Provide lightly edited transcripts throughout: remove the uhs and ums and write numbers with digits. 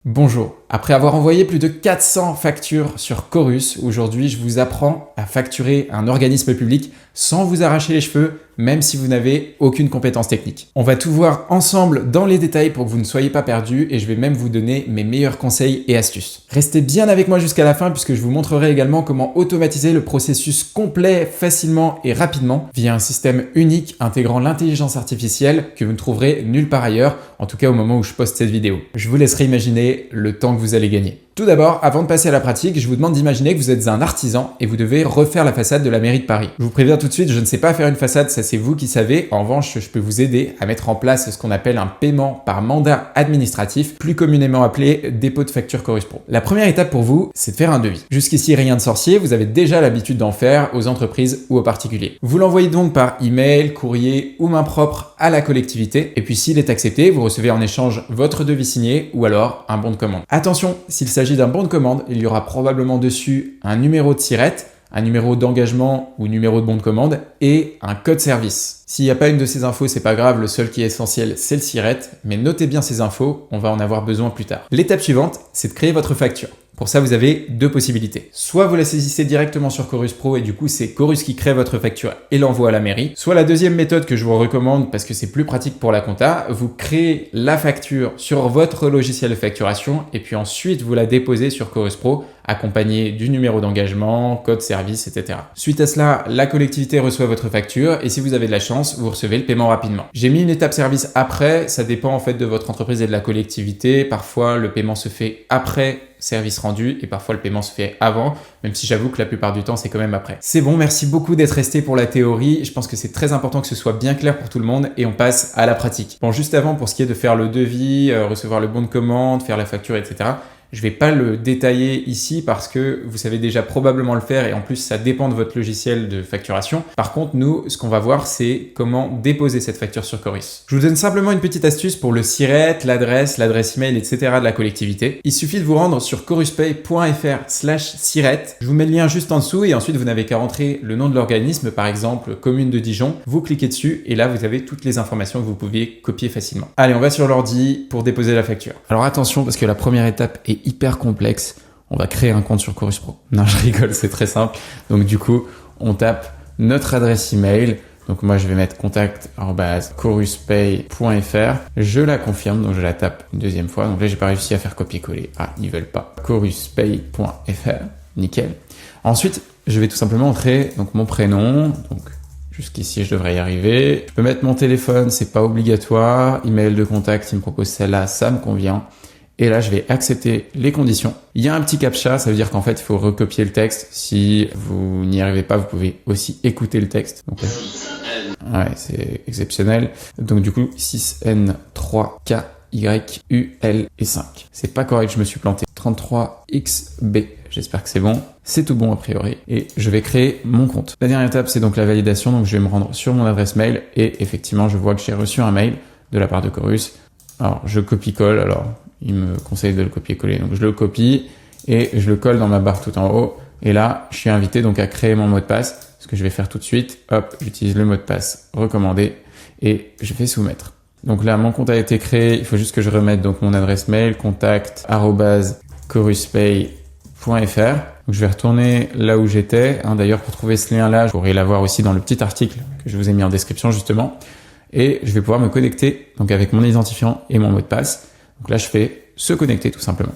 Bonjour, après avoir envoyé plus de 400 factures sur Chorus, aujourd'hui je vous apprends à facturer un organisme public sans vous arracher les cheveux, même si vous n'avez aucune compétence technique. On va tout voir ensemble dans les détails pour que vous ne soyez pas perdus et je vais même vous donner mes meilleurs conseils et astuces. Restez bien avec moi jusqu'à la fin puisque je vous montrerai également comment automatiser le processus complet, facilement et rapidement via un système unique intégrant l'intelligence artificielle que vous ne trouverez nulle part ailleurs, en tout cas au moment où je poste cette vidéo. Je vous laisserai imaginer le temps que vous allez gagner. Tout d'abord, avant de passer à la pratique, je vous demande d'imaginer que vous êtes un artisan et vous devez refaire la façade de la mairie de Paris. Je vous préviens tout de suite, je ne sais pas faire une façade, ça c'est vous qui savez. En revanche, je peux vous aider à mettre en place ce qu'on appelle un paiement par mandat administratif, plus communément appelé dépôt de facture Chorus Pro. La première étape pour vous, c'est de faire un devis. Jusqu'ici, rien de sorcier, vous avez déjà l'habitude d'en faire aux entreprises ou aux particuliers. Vous l'envoyez donc par email, courrier ou main propre à la collectivité et puis s'il est accepté, vous recevez en échange votre devis signé ou alors un bon de commande. Attention, s'il s'agit d'un bon de commande, il y aura probablement dessus un numéro de SIRET, un numéro d'engagement ou numéro de bon de commande et un code service. S'il n'y a pas une de ces infos, c'est pas grave, le seul qui est essentiel, c'est le SIRET, mais notez bien ces infos, on va en avoir besoin plus tard. L'étape suivante, c'est de créer votre facture. Pour ça, vous avez deux possibilités. Soit vous la saisissez directement sur Chorus Pro et du coup, c'est Chorus qui crée votre facture et l'envoie à la mairie. Soit la deuxième méthode que je vous recommande parce que c'est plus pratique pour la compta, vous créez la facture sur votre logiciel de facturation et puis ensuite vous la déposez sur Chorus Pro accompagné du numéro d'engagement, code service, etc. Suite à cela, la collectivité reçoit votre facture et si vous avez de la chance, vous recevez le paiement rapidement. J'ai mis une étape service après, ça dépend en fait de votre entreprise et de la collectivité. Parfois, le paiement se fait après service rendu et parfois le paiement se fait avant, même si j'avoue que la plupart du temps c'est quand même après. C'est bon, merci beaucoup d'être resté pour la théorie, je pense que c'est très important que ce soit bien clair pour tout le monde et on passe à la pratique. Bon, juste avant, pour ce qui est de faire le devis, recevoir le bon de commande, faire la facture, etc., je vais pas le détailler ici parce que vous savez déjà probablement le faire et en plus ça dépend de votre logiciel de facturation. Par contre, nous, ce qu'on va voir, c'est comment déposer cette facture sur Chorus. Je vous donne simplement une petite astuce pour le SIRET, l'adresse email, etc. de la collectivité. Il suffit de vous rendre sur choruspay.fr/SIRET. Je vous mets le lien juste en dessous et ensuite vous n'avez qu'à rentrer le nom de l'organisme, par exemple commune de Dijon. Vous cliquez dessus et là vous avez toutes les informations que vous pouvez copier facilement. Allez, on va sur l'ordi pour déposer la facture. Alors attention parce que la première étape est hyper complexe, on va créer un compte sur Chorus Pro. Non, je rigole, c'est très simple. Donc du coup, on tape notre adresse email. Donc moi, je vais mettre contact@choruspay.fr. Je la confirme, donc je la tape une deuxième fois. Donc là, j'ai pas réussi à faire copier-coller. Ah, ils veulent pas. choruspay.fr, nickel. Ensuite, je vais tout simplement entrer donc mon prénom. Donc jusqu'ici, je devrais y arriver. Je peux mettre mon téléphone, c'est pas obligatoire. Email de contact, il me propose celle-là, ça me convient. Et là, je vais accepter les conditions. Il y a un petit captcha, ça veut dire qu'en fait, il faut recopier le texte. Si vous n'y arrivez pas, vous pouvez aussi écouter le texte. Donc, ouais, c'est exceptionnel. Donc du coup, 6N3KYUL et 5. C'est pas correct, je me suis planté. 33XB. J'espère que c'est bon. C'est tout bon a priori. Et je vais créer mon compte. La dernière étape, c'est donc la validation. Donc je vais me rendre sur mon adresse mail. Et effectivement, je vois que j'ai reçu un mail de la part de Chorus. Alors, je copie-colle. Alors, il me conseille de le copier-coller. Donc, je le copie et je le colle dans ma barre tout en haut. Et là, je suis invité donc à créer mon mot de passe. Ce que je vais faire tout de suite. Hop, j'utilise le mot de passe recommandé et je fais soumettre. Donc là, mon compte a été créé. Il faut juste que je remette donc mon adresse mail, contact@choruspay.fr. Donc, je vais retourner là où j'étais. D'ailleurs, pour trouver ce lien-là, vous pourrez l'avoir aussi dans le petit article que je vous ai mis en description justement. Et je vais pouvoir me connecter donc avec mon identifiant et mon mot de passe. Donc là, je fais se connecter tout simplement.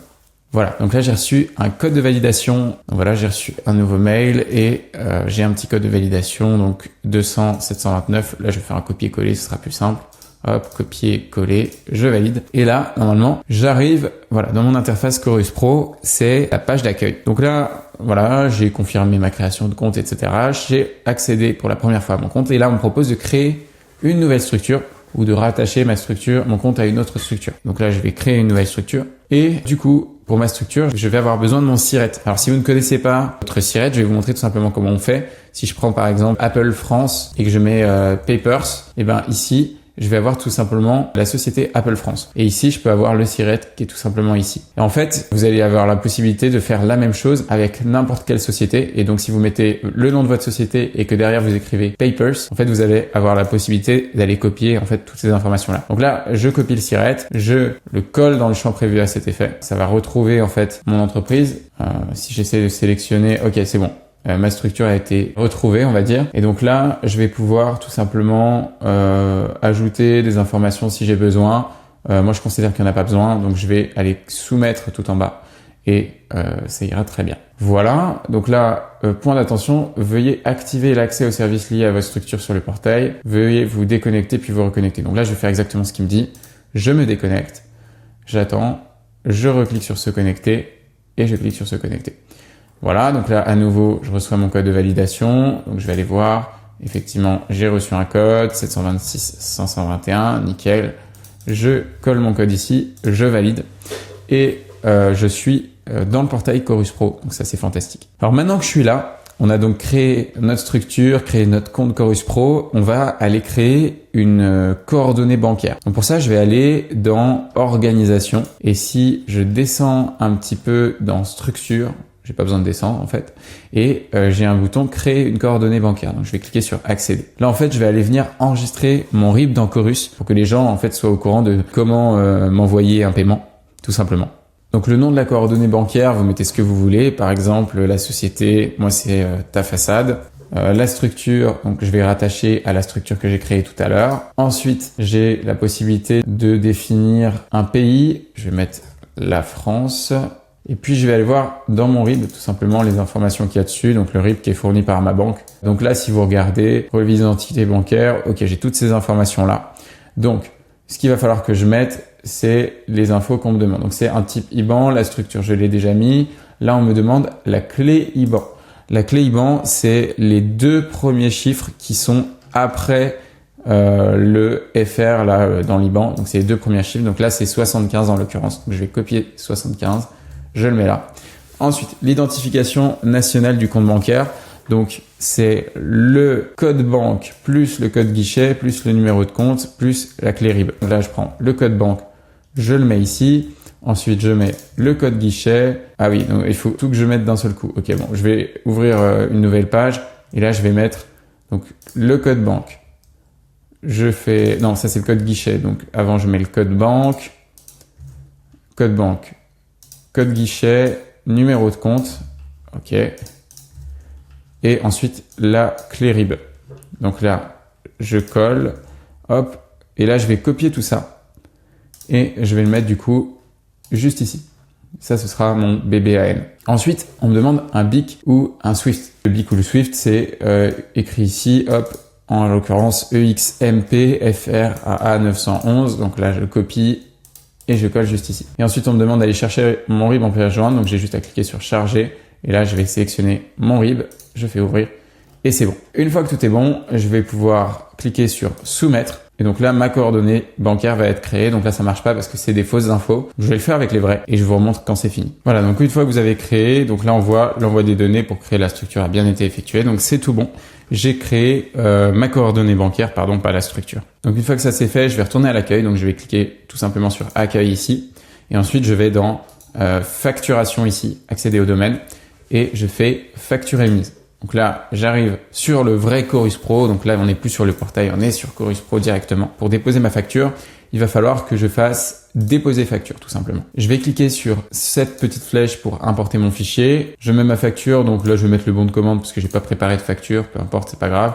Voilà, donc là, j'ai reçu un code de validation. Donc voilà, j'ai reçu un nouveau mail et j'ai un petit code de validation, donc 200-729. Là, je vais faire un copier-coller, ce sera plus simple. Hop, copier-coller, je valide. Et là, normalement, j'arrive, voilà, dans mon interface Chorus Pro, c'est la page d'accueil. Donc là, voilà, j'ai confirmé ma création de compte, etc. J'ai accédé pour la première fois à mon compte et là, on me propose de créer une nouvelle structure ou de rattacher mon compte à une autre structure. Donc là, je vais créer une nouvelle structure. Et du coup, pour ma structure, je vais avoir besoin de mon SIRET. Alors, si vous ne connaissez pas votre SIRET, je vais vous montrer tout simplement comment on fait. Si je prends par exemple Apple France et que je mets Papers, et ben ici, je vais avoir tout simplement la société Apple France. Et ici, je peux avoir le SIRET qui est tout simplement ici. Et en fait, vous allez avoir la possibilité de faire la même chose avec n'importe quelle société. Et donc, si vous mettez le nom de votre société et que derrière vous écrivez Papers, en fait, vous allez avoir la possibilité d'aller copier en fait toutes ces informations-là. Donc là, je copie le SIRET, je le colle dans le champ prévu à cet effet. Ça va retrouver en fait mon entreprise. Si j'essaie de sélectionner, ok, c'est bon. Ma structure a été retrouvée, on va dire. Et donc là, je vais pouvoir tout simplement ajouter des informations si j'ai besoin. Moi, je considère qu'il n'y en a pas besoin, donc je vais aller soumettre tout en bas et ça ira très bien. Voilà, donc là, point d'attention, veuillez activer l'accès aux services liés à votre structure sur le portail. Veuillez vous déconnecter puis vous reconnecter. Donc là, je vais faire exactement ce qu'il me dit. Je me déconnecte, j'attends, je reclique sur se connecter et je clique sur se connecter. Voilà, donc là, à nouveau, je reçois mon code de validation. Donc, je vais aller voir. Effectivement, j'ai reçu un code, 726 521, nickel. Je colle mon code ici, je valide. Et je suis dans le portail Chorus Pro. Donc, ça, c'est fantastique. Alors, maintenant que je suis là, on a donc créé notre structure, créé notre compte Chorus Pro. On va aller créer une coordonnée bancaire. Donc, pour ça, je vais aller dans Organisation. Et si je descends un petit peu dans Structure, j'ai pas besoin de descendre en fait. Et j'ai un bouton créer une coordonnée bancaire. Donc je vais cliquer sur accéder. Là en fait, je vais aller venir enregistrer mon RIB dans Chorus pour que les gens en fait soient au courant de comment m'envoyer un paiement, tout simplement. Donc le nom de la coordonnée bancaire, vous mettez ce que vous voulez. Par exemple, la société, moi c'est Ta Façade. La structure, donc je vais rattacher à la structure que j'ai créée tout à l'heure. Ensuite, j'ai la possibilité de définir un pays. Je vais mettre la France. Et puis, je vais aller voir dans mon RIB tout simplement les informations qu'il y a dessus. Donc, le RIB qui est fourni par ma banque. Donc là, si vous regardez, relevé d'identité bancaire, ok, j'ai toutes ces informations-là. Donc, ce qu'il va falloir que je mette, c'est les infos qu'on me demande. Donc, c'est un type IBAN, la structure, je l'ai déjà mis. Là, on me demande la clé IBAN. La clé IBAN, c'est les 2 premiers chiffres qui sont après le FR là dans l'IBAN. Donc, c'est les 2 premiers chiffres. Donc là, c'est 75 en l'occurrence. Donc, je vais copier 75. Je le mets là. Ensuite, l'identification nationale du compte bancaire. Donc, c'est le code banque plus le code guichet plus le numéro de compte plus la clé RIB. Donc là, je prends le code banque, je le mets ici. Ensuite, je mets le code guichet. Ah oui, donc il faut tout que je mette d'un seul coup. Ok, bon, je vais ouvrir une nouvelle page et là, je vais mettre donc le code banque. Je fais non, ça c'est le code guichet. Donc avant, je mets le code banque, code guichet, numéro de compte, ok. Et ensuite, la clé RIB. Donc là, je colle, hop, et là, je vais copier tout ça. Et je vais le mettre du coup juste ici. Ça, ce sera mon BBAN. Ensuite, on me demande un BIC ou un SWIFT. Le BIC ou le SWIFT, c'est écrit ici, hop, en l'occurrence EXMP FRAA 911. Donc là, je le copie et je colle juste ici. Et ensuite, on me demande d'aller chercher mon RIB en pièce jointe. Donc, j'ai juste à cliquer sur charger. Et là, je vais sélectionner mon RIB. Je fais ouvrir et c'est bon. Une fois que tout est bon, je vais pouvoir cliquer sur soumettre. Et donc là, ma coordonnée bancaire va être créée. Donc là, ça marche pas parce que c'est des fausses infos. Je vais le faire avec les vraies et je vous remontre quand c'est fini. Voilà, donc une fois que vous avez créé, donc là, on voit l'envoi des données pour créer la structure a bien été effectué. Donc c'est tout bon. J'ai créé ma coordonnée bancaire, pardon, pas la structure. Donc une fois que ça c'est fait, je vais retourner à l'accueil. Donc je vais cliquer tout simplement sur accueil ici. Et ensuite, je vais dans facturation ici, accéder au domaine. Et je fais facture émise. Donc là, j'arrive sur le vrai Chorus Pro. Donc là, on n'est plus sur le portail, on est sur Chorus Pro directement. Pour déposer ma facture, il va falloir que je fasse déposer facture, tout simplement. Je vais cliquer sur cette petite flèche pour importer mon fichier. Je mets ma facture. Donc là, je vais mettre le bon de commande parce que j'ai pas préparé de facture. Peu importe, c'est pas grave.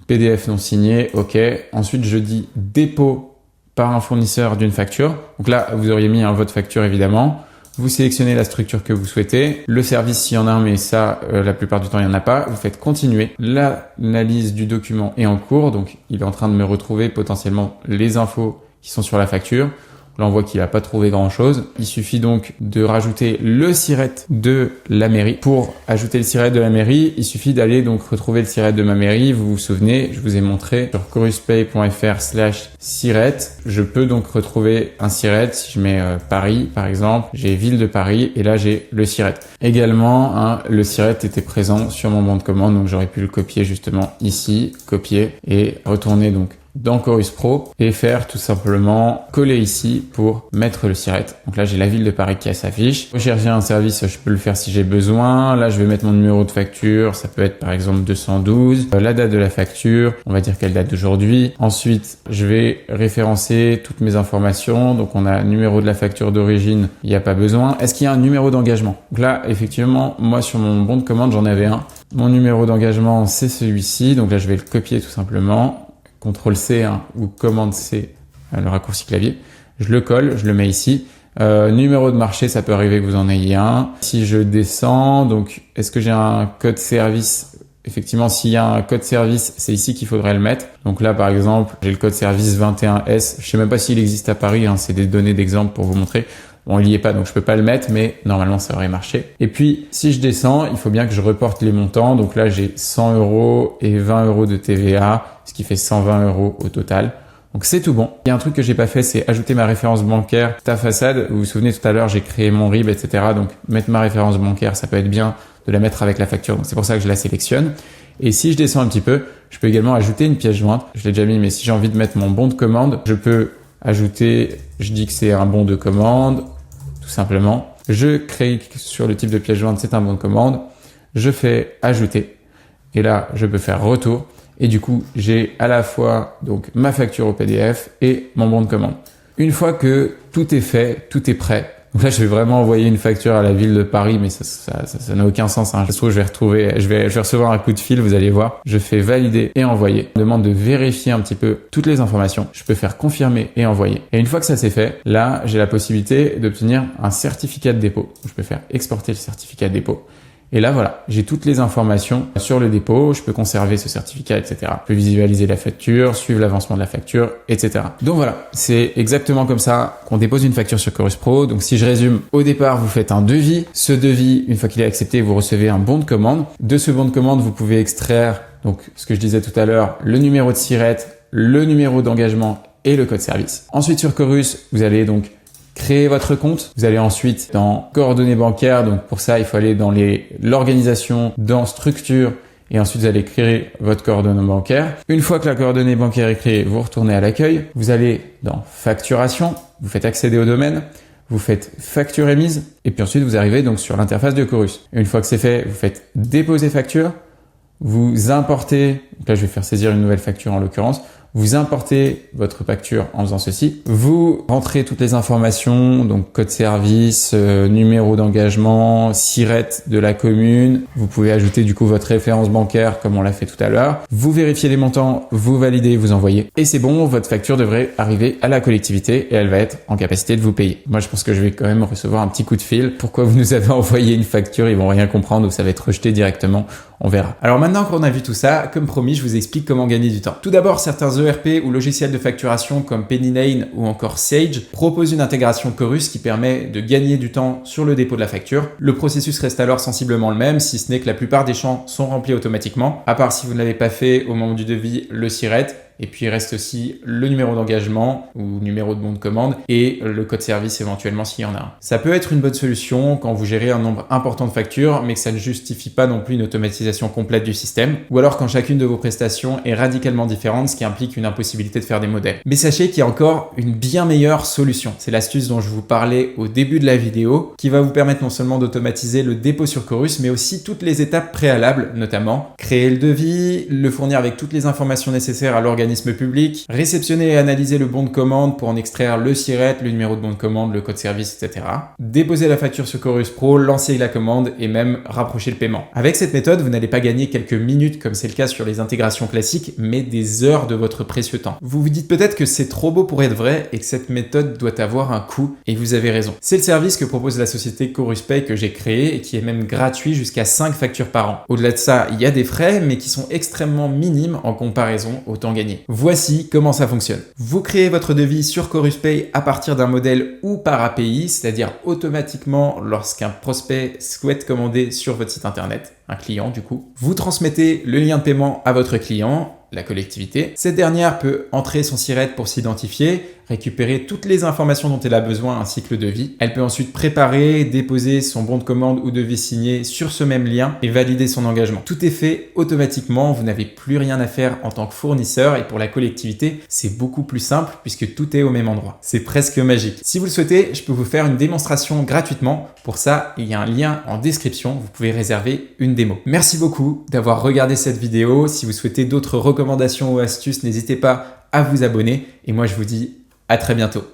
PDF non signé. OK. Ensuite, je dis dépôt par un fournisseur d'une facture. Donc là, vous auriez mis votre facture, évidemment. Vous sélectionnez la structure que vous souhaitez, le service s'il y en a un, mais ça, la plupart du temps, il n'y en a pas. Vous faites continuer. L'analyse du document est en cours, donc il est en train de me retrouver potentiellement les infos qui sont sur la facture. Là, on voit qu'il n'a pas trouvé grand-chose. Il suffit donc de rajouter le SIRET de la mairie. Pour ajouter le SIRET de la mairie, il suffit d'aller donc retrouver le SIRET de ma mairie. Vous vous souvenez, je vous ai montré sur choruspay.fr/SIRET. Je peux donc retrouver un SIRET. Si je mets Paris, par exemple, j'ai ville de Paris et là, j'ai le SIRET. Également, le SIRET était présent sur mon bon de commande, donc j'aurais pu le copier justement ici, copier et retourner donc dans Chorus Pro et faire tout simplement coller ici pour mettre le siret. Donc là, j'ai la ville de Paris qui s'affiche. Rechercher un service, je peux le faire si j'ai besoin. Là, je vais mettre mon numéro de facture. Ça peut être par exemple 212. La date de la facture, on va dire quelle date d'aujourd'hui. Ensuite, je vais référencer toutes mes informations. Donc on a numéro de la facture d'origine, il n'y a pas besoin. Est-ce qu'il y a un numéro d'engagement? Donc là, effectivement, moi sur mon bon de commande, j'en avais un. Mon numéro d'engagement, c'est celui-ci. Donc là, je vais le copier tout simplement. CTRL-C ou Commande-C, le raccourci clavier. Je le colle, je le mets ici. Numéro de marché, ça peut arriver que vous en ayez un. Si je descends, donc est-ce que j'ai un code service? Effectivement, s'il y a un code service, c'est ici qu'il faudrait le mettre. Donc là, par exemple, j'ai le code service 21S. Je sais même pas s'il existe à Paris, c'est des données d'exemple pour vous montrer. Bon, il n'y est pas, donc je peux pas le mettre, mais normalement, ça aurait marché. Et puis, si je descends, il faut bien que je reporte les montants. Donc là, j'ai 100 € et 20 € de TVA, ce qui fait 120 € au total. Donc c'est tout bon. Il y a un truc que j'ai pas fait, c'est ajouter ma référence bancaire ta façade. Vous vous souvenez tout à l'heure, j'ai créé mon RIB, etc. Donc mettre ma référence bancaire, ça peut être bien de la mettre avec la facture. Donc c'est pour ça que je la sélectionne. Et si je descends un petit peu, je peux également ajouter une pièce jointe. Je l'ai déjà mis, mais si j'ai envie de mettre mon bon de commande, je peux ajouter, je dis que c'est un bon de commande, tout simplement. Je clique sur le type de pièce jointe, c'est un bon de commande. Je fais ajouter. Et là, je peux faire retour. Et du coup, j'ai à la fois donc ma facture au PDF et mon bon de commande. Une fois que tout est fait, tout est prêt. Donc là, je vais vraiment envoyer une facture à la ville de Paris, mais ça n'a aucun sens. Je trouve que je vais recevoir un coup de fil, vous allez voir. Je fais valider et envoyer. On me demande de vérifier un petit peu toutes les informations. Je peux faire confirmer et envoyer. Et une fois que ça c'est fait, là, j'ai la possibilité d'obtenir un certificat de dépôt. Je peux faire exporter le certificat de dépôt. Et là, voilà, j'ai toutes les informations sur le dépôt, je peux conserver ce certificat, etc. Je peux visualiser la facture, suivre l'avancement de la facture, etc. Donc voilà, c'est exactement comme ça qu'on dépose une facture sur Chorus Pro. Donc si je résume, au départ, vous faites un devis. Ce devis, une fois qu'il est accepté, vous recevez un bon de commande. De ce bon de commande, vous pouvez extraire, donc ce que je disais tout à l'heure, le numéro de siret, le numéro d'engagement et le code service. Ensuite, sur Chorus, vous allez donc créer votre compte. Vous allez ensuite dans coordonnées bancaires. Donc pour ça, il faut aller dans l'organisation, dans structure. Et ensuite, vous allez créer votre coordonnée bancaire. Une fois que la coordonnée bancaire est créée, vous retournez à l'accueil. Vous allez dans facturation. Vous faites accéder au domaine. Vous faites facture émise. Et puis ensuite, vous arrivez donc sur l'interface de Chorus. Une fois que c'est fait, vous faites déposer facture. Vous importez. Donc là, je vais faire saisir une nouvelle facture en l'occurrence. Vous importez votre facture en faisant ceci. Vous rentrez toutes les informations, donc code service, numéro d'engagement, siret de la commune. Vous pouvez ajouter du coup votre référence bancaire comme on l'a fait tout à l'heure. Vous vérifiez les montants, vous validez, vous envoyez. Et c'est bon, votre facture devrait arriver à la collectivité et elle va être en capacité de vous payer. Moi, je pense que je vais quand même recevoir un petit coup de fil. Pourquoi vous nous avez envoyé une facture? Ils vont rien comprendre ou ça va être rejeté directement. On verra. Alors maintenant qu'on a vu tout ça, comme promis, je vous explique comment gagner du temps. Tout d'abord, certains ERP ou logiciels de facturation comme Penny ou encore Sage proposent une intégration Chorus qui permet de gagner du temps sur le dépôt de la facture. Le processus reste alors sensiblement le même, si ce n'est que la plupart des champs sont remplis automatiquement, à part si vous ne l'avez pas fait au moment du devis, le siret. Et puis il reste aussi le numéro d'engagement ou numéro de bon de commande et le code service éventuellement s'il y en a un. Ça peut être une bonne solution quand vous gérez un nombre important de factures mais que ça ne justifie pas non plus une automatisation complète du système ou alors quand chacune de vos prestations est radicalement différente, ce qui implique une impossibilité de faire des modèles. Mais sachez qu'il y a encore une bien meilleure solution. C'est l'astuce dont je vous parlais au début de la vidéo qui va vous permettre non seulement d'automatiser le dépôt sur Chorus mais aussi toutes les étapes préalables, notamment créer le devis, le fournir avec toutes les informations nécessaires à l'organisme public, réceptionner et analyser le bon de commande pour en extraire le siret, le numéro de bon de commande, le code service, etc. Déposer la facture sur Chorus Pro, lancer la commande et même rapprocher le paiement. Avec cette méthode, vous n'allez pas gagner quelques minutes comme c'est le cas sur les intégrations classiques, mais des heures de votre précieux temps. Vous vous dites peut-être que c'est trop beau pour être vrai et que cette méthode doit avoir un coût, et vous avez raison. C'est le service que propose la société Chorus Pay que j'ai créé et qui est même gratuit jusqu'à 5 factures par an. Au-delà de ça, il y a des frais, mais qui sont extrêmement minimes en comparaison au temps gagné. Voici comment ça fonctionne. Vous créez votre devis sur Chorus Pay à partir d'un modèle ou par API, c'est-à-dire automatiquement lorsqu'un prospect souhaite commander sur votre site internet, un client du coup. Vous transmettez le lien de paiement à votre client la collectivité. Cette dernière peut entrer son SIRET pour s'identifier, récupérer toutes les informations dont elle a besoin ainsi que le devis. Elle peut ensuite préparer, déposer son bon de commande ou devis signé sur ce même lien et valider son engagement. Tout est fait automatiquement, vous n'avez plus rien à faire en tant que fournisseur et pour la collectivité, c'est beaucoup plus simple puisque tout est au même endroit. C'est presque magique. Si vous le souhaitez, je peux vous faire une démonstration gratuitement. Pour ça, il y a un lien en description, vous pouvez réserver une démo. Merci beaucoup d'avoir regardé cette vidéo. Si vous souhaitez d'autres recommandations ou astuces, n'hésitez pas à vous abonner et moi je vous dis à très bientôt.